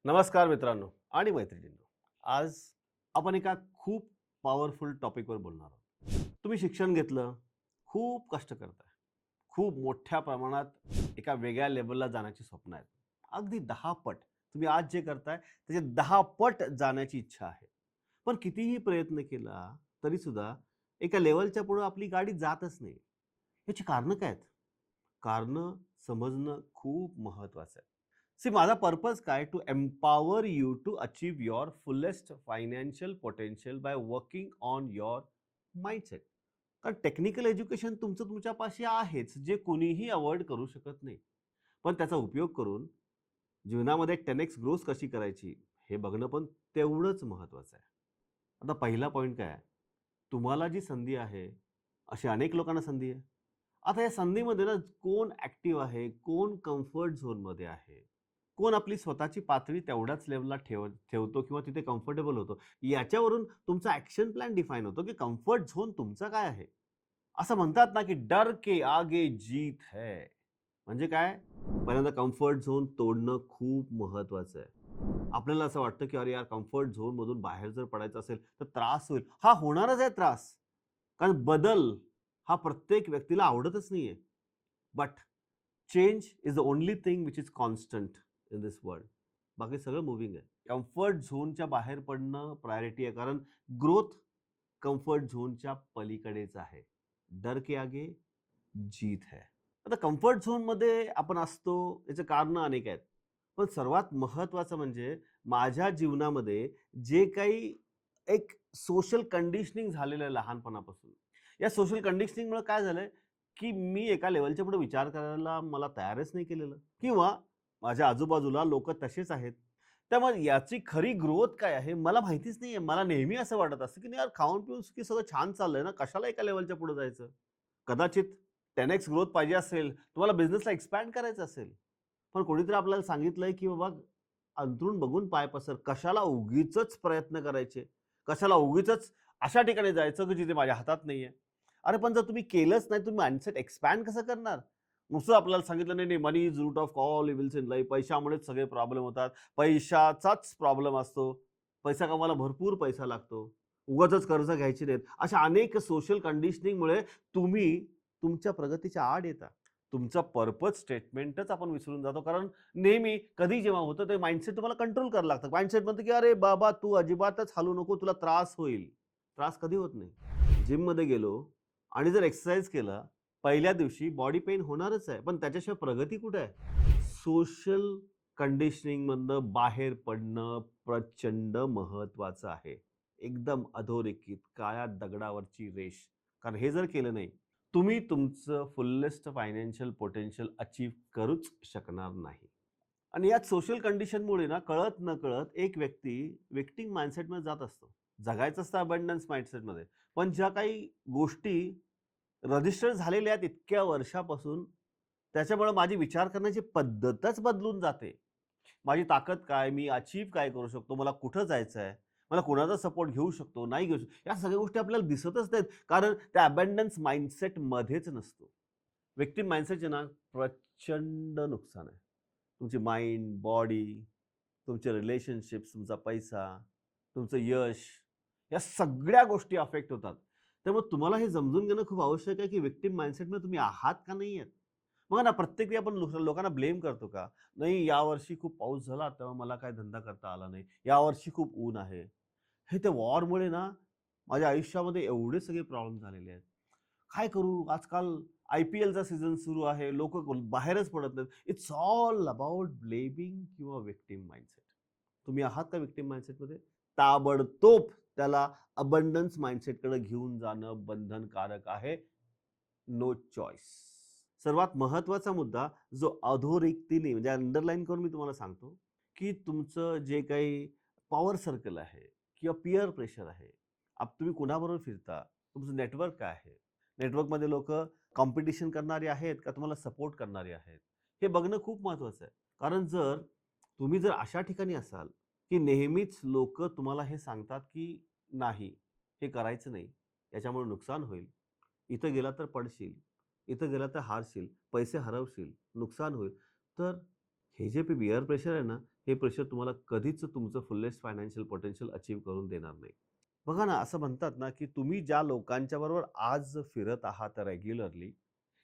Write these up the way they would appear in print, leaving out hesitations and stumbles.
नमस्कार मित्रांनो आणि मैत्रिणींनो. आज आपण एका खूप पॉवरफुल टॉपिकवर बोलणार आहोत. तुम्ही शिक्षण घेतलं, खूप कष्ट करताय. खूप मोठ्या प्रमाणात एका वेगळ्या लेव्हलला जाण्याची स्वप्न आहेत. अगदी 10 पट तुम्ही आज जे करताय त्याचे 10 पट जाण्याची इच्छा आहे. पण कितीही प्रयत्न केला तरी सुद्धा एका लेव्हलच्या पुढे आपली गाडी जातच नाही. याची कारणं काय आहेत? कारणं समजणं खूप महत्वाचं आहे. सी माझा पर्पज काय to empower you to achieve your fullest financial potential by working on your mindset. कारण टेक्निकल एज्युकेशन तुमचं तुमच्यापाशी आहेच, जे कोणीही अवॉइड करू शकत नाही. पण त्याचा उपयोग करून जीवनामध्ये 10x ग्रोथ कशी करायची हे बघणं पण तेवढंच महत्वाचं आहे. आता पहिला पॉईंट काय आहे? तुम्हाला जी संधी आहे, अशी अनेक लोकांना संधी आहे. आता या संधीमध्ये ना कोण ॲक्टिव्ह आहे, कोण कम्फर्ट झोनमध्ये आहे, कोण आपली स्वतःची पातळी तेवढ्याच लेव्हलला ठेवतो किंवा तिथे कम्फर्टेबल होतो. याच्यावरून तुमचा ॲक्शन प्लॅन डिफाईन होतो, की कम्फर्ट झोन तुमचा काय आहे. असं म्हणतात ना, की डर के आगे जीत है. म्हणजे काय? पहिल्यांदा कम्फर्ट झोन तोडणं खूप महत्वाचं आहे. आपल्याला असं वाटतं, की अरे यार कम्फर्ट झोनमधून बाहेर जर पडायचं असेल, तर त्रास होईल. हा होणारच आहे त्रास. कारण बदल हा प्रत्येक व्यक्तीला आवडतच नाहीये. But change is the only thing which is constant in this world. बाकी सगळं मूव्हिंग आहे. कम्फर्ट झोनच्या बाहेर पडणं प्रायोरिटी आहे. कारण ग्रोथ कम्फर्ट झोनच्या पलीकडेच आहे. डर के आगे जीत है. आता कम्फर्ट झोनमध्ये आपण असतो याचे कारणं अनेक आहेत. पण सर्वात महत्त्वाचं म्हणजे माझ्या जीवनामध्ये जे काही एक सोशल कंडिशनिंग झालेलं आहे लहानपणापासून. या सोशल कंडिशनिंगमुळे काय झालंय, की मी एका लेव्हलच्या पुढे विचार करायला मला तयारच नाही केलेलं किंवा माझ्या आजूबाजूला लोकं तसेच आहेत. त्यामुळे याची खरी ग्रोथ काय आहे मला माहितीच नाहीये. मला नेहमी असं वाटत असतं, की नाही यार खाऊन-पिऊन की सगळं छान चाललंय ना, कशाला एका लेव्हलच्या पुढे जायचं? कदाचित 10x ग्रोथ पाहिजे असेल, तुम्हाला बिझनेसला एक्सपॅन्ड करायचं असेल. पण कोणीतरी आपल्याला सांगितलंय, की बाबा अंथरूण बघून पाय पसर. कशाला उगीचच प्रयत्न करायचे? कशाला उगीचच अशा ठिकाणी जायचं, की जिथे माझ्या हातात नाहीये? अरे पण जर तुम्ही केलंच नाही, तुम्ही माइंडसेट एक्सपॅन्ड कसं करणार? नुसतं आपल्याला सांगितलं, "नाही, नाही, money is root of all evils in life." पैशामुळेच सगळे प्रॉब्लेम होतात. पैशाचाच प्रॉब्लेम असतो. पैसा कमवायला भरपूर पैसा लागतो. उगाचच कर्ज घ्यायची नाहीत. अशा अनेक सोशल कंडिशनिंगमुळे तुम्ही तुमच्या प्रगतीच्या आड येता. तुमचा पर्पज स्टेटमेंटच आपण विसरून जातो. कारण नेहमी कधी जेव्हा होतं ते माइंडसेट तुम्हाला कंट्रोल करावं लागतं. माइंडसेट म्हणतं, की "अरे बाबा, तू अजिबातच हालू नको. तुला त्रास होईल." त्रास कधी होत नाही. जिममध्ये गेलो आणि जर एक्सरसाइज केला, पहिल्या दिवशी बॉडी पेन होणारच आहे. पण त्याच्याशिवाय प्रगती कुठे आहे? सोशल कंडिशनिंगमधनं बाहेर पडणं प्रचंड महत्त्वाचं आहे. एकदम अधोरेखित काळ्या दगडावरची रेष. कारण हे जर केलं नाही, तुम्ही तुमचं फुल्लेस्ट फायनान्शियल पोटेन्शियल अचीव्ह करूच शकणार नाही. आणि यात सोशल कंडिशनमुळे ना कळत-नकळत एक व्यक्ती व्हिक्टिम माइंडसेटमध्ये जात असतो. जगायचं असतं अबंडन्स माइंडसेटमध्ये. पण ज्या काही गोष्टी रजिस्टर झालेल्या आहेत इतक्या वर्षापासून, त्याच्यामुळे माझी विचार करण्याची पद्धतच बदलून जाते. माझी ताकद काय? मी अचीव्ह काय करू शकतो? मला कुठं जायचं आहे? मला कुणाचा सपोर्ट घेऊ शकतो, नाही घेऊ शकतो. या सगळ्या गोष्टी आपल्याला दिसतच नाहीत. कारण त्या अबंडन्स माइंडसेटमध्येच नसतो. व्हिक्टिम माइंडसेटचे ना प्रचंड नुकसान आहे. तुमची माइंड, बॉडी, तुमचे रिलेशनशिप्स, तुमचा पैसा, तुमचं यश, या सगळ्या गोष्टी अफेक्ट होतात. त्यामुळे तुम्हाला हे समजून घेणं खूप आवश्यक आहे, की व्हिक्टिम माइंडसेटमध्ये तुम्ही आहात का नाही आहेत? बघा ना, प्रत्येक वेळी आपण लोकांना ब्लेम करतो का? नाही यावर्षी खूप पाऊस झाला, तेव्हा मला काय धंदा करता आला नाही. यावर्षी खूप ऊन आहे. हे त्या वॉरमुळे ना माझ्या आयुष्यामध्ये एवढे सगळे प्रॉब्लेम झालेले आहेत. काय करू? आजकाल IPLचा सीझन सुरू आहे. लोकं बाहेरच पडत नाहीत. इट्स ऑल अबाउट ब्लेमिंग किंवा व्हिक्टिम माइंडसेट. तुम्ही आहात का व्हिक्टिम माइंडसेटमध्ये? ताबडतोब त्याला अबंडन्स माइंडसेटकडे घेऊन जाणं बंधनकारक आहे. No choice. सर्वात महत्त्वाचा मुद्दा जो अधोरेखितीने म्हणजे अंडरलाईन करून मी तुम्हाला सांगतो, की तुमचं जे काही पॉवर सर्कल आहे किंवा पीअर प्रेशर आहे. तुम्ही कुणाबरोबर फिरता? तुमचं नेटवर्क काय आहे? नेटवर्कमध्ये लोकं कॉम्पिटिशन करणारे आहेत का तुम्हाला सपोर्ट करणारे आहेत? हे बघणं खूप महत्त्वाचं आहे. कारण तुम्ही जर अशा ठिकाणी असाल, की नेहमीच लोकं तुम्हाला हे सांगतात, की नाही, हे करायचं नाही. याच्यामुळे नुकसान होईल. इथं गेला तर पडशील. इथं गेला तर हारशील. पैसे हरवशील. नुकसान होईल. तर हे जे पीअर प्रेशर आहे ना, हे प्रेशर तुम्हाला कधीच तुमचं फुलेस्ट फायनान्शियल पोटेन्शियल अचीव्ह करून देणार नाही. बघा ना, असं म्हणतात ना, की तुम्ही ज्या लोकांच्या बरोबर आज फिरत आहात रेग्युलरली,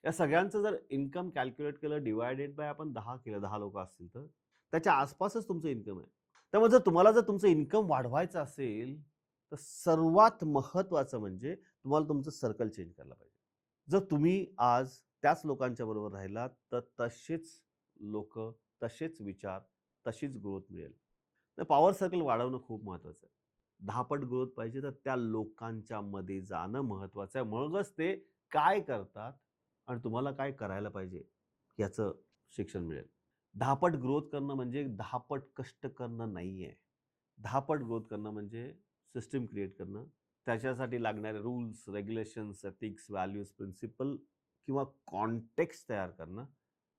या सगळ्यांचं जर इन्कम कॅल्क्युलेट केलं, डिवायडेड बाय आपण 10 केलं, 10 लोकं असतील तर, त्याच्या आसपासच तुमचं इन्कम आहे. त्यामुळे जर तुम्हाला तुमचं इन्कम वाढवायचं असेल, तर सर्वात महत्त्वाचं म्हणजे तुम्हाला तुमचं सर्कल चेंज करायला पाहिजे. जर तुम्ही आज त्याच लोकांच्या बरोबर राहिलात, तर तसेच लोकं, तसेच विचार, तशीच ग्रोथ मिळेल. तर पॉवर सर्कल वाढवणं खूप महत्त्वाचं आहे. 10 पट ग्रोथ पाहिजे तर त्या लोकांच्या मध्ये जाणं महत्त्वाचं आहे. मगच ते काय करतात आणि तुम्हाला काय करायला पाहिजे याचं शिक्षण मिळेल. 10 पट ग्रोथ करणं म्हणजे 10 पट कष्ट करणं नाहीये. 10 पट ग्रोथ करणं म्हणजे सिस्टम क्रिएट करणं, त्याच्यासाठी लागणारे rules, regulations, ethics, values, principle किंवा कॉन्टेक्स्ट तयार करणं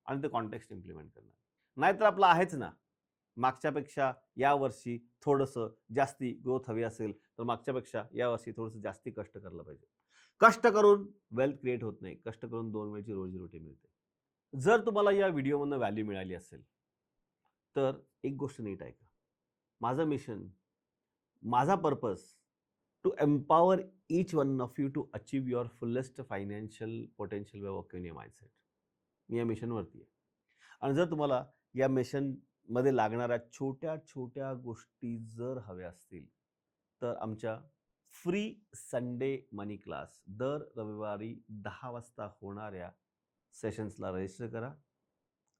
आणि ते कॉन्टेक्स्ट इम्प्लिमेंट करणं. नाहीतर आपलं आहेच ना, मागच्यापेक्षा यावर्षी थोडंसं जास्ती ग्रोथ हवी असेल, तर मागच्यापेक्षा यावर्षी थोडंसं जास्ती कष्ट करायला पाहिजे. कष्ट करून वेल्थ क्रिएट होत नाही. कष्ट करून 2 वेळची रोजी-रोटी मिळते. जर तुम्हाला या व्हिडिओमधनं व्हॅल्यू मिळाली असेल, तर एक गोष्ट नीट ऐका. माझं मिशन, माझा purpose to empower each one of you to achieve your fullest financial potential by working in your mindset. मी या मिशनवरती आहे. आणि जर तुम्हाला या मिशनमध्ये लागणाऱ्या छोट्या-छोट्या गोष्टी जर हव्या असतील, तर आमच्या फ्री संडे मनी क्लास दर रविवारी 10 वाजता होणाऱ्या सेशन्सला रजिस्टर करा.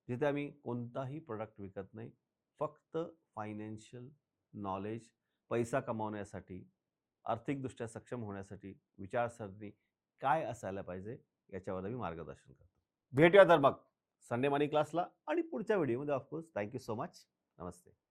जिथे आम्ही कोणताही प्रॉडक्ट विकत नाही. फक्त फायनान्शियल नॉलेज, पैसा कमावण्यासाठी, आर्थिकदृष्ट्या सक्षम होण्यासाठी विचारसरणी काय असायला पाहिजे याच्यावर आम्ही मार्गदर्शन करतो. भेटूया तर मग संडे मॉर्निंग क्लासला आणि पुढच्या व्हिडिओमध्ये of course. Thank you so much. Namaste.